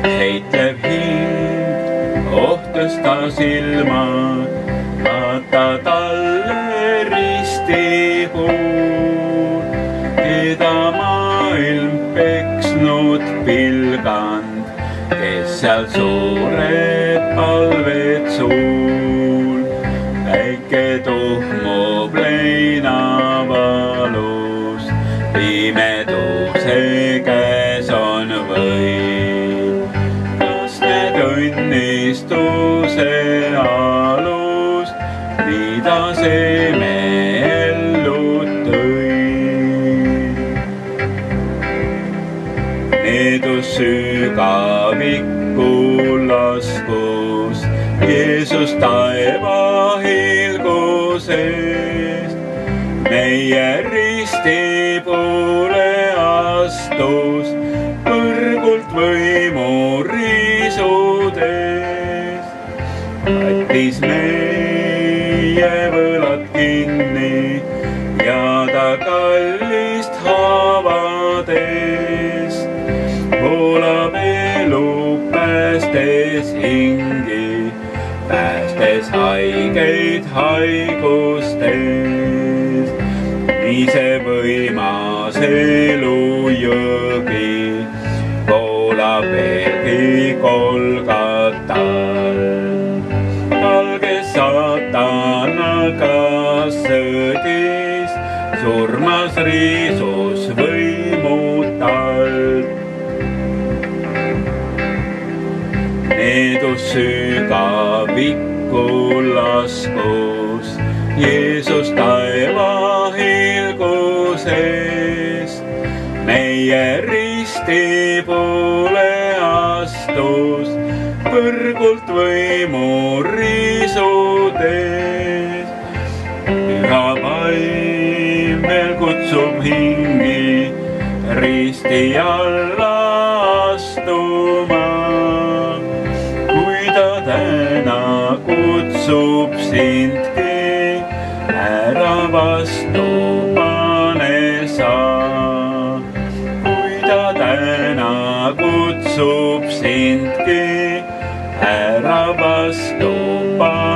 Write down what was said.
Heitlev hing ohtus ta silma, vaata talle risti puul. Teda maailm peksnud pilgand, kes seal suured palved suul. Väike tuhmub leinavalus, pimeduse käes on võim. Kas need õnnistuse alus, mida see me ellu tõi? Needus sügavikku laskus Jeesus taeva hiilgusest. Meie risti poole astus kõrgult võimu riisudes. Võttis meie võlad kinni ja ta kallist haavades voolab elu, päästes hingi, päästes haigeid haigustes. Nii see võimas elujõgi voolab veelgi Golgatal. Valge saatanaga sõdis, surmas riisus võimu tald. Needus sügavikku laskus Jeesus taeva hiilgusest. Meie risti poole astus kõrgult võimu riisudes. Püha vaim veel kutsub hingi risti alla astuma. Kui ta täna kutsub sindki, ära vastu pane sa. Kui ta täna kutsub sindki, ära vastu pane.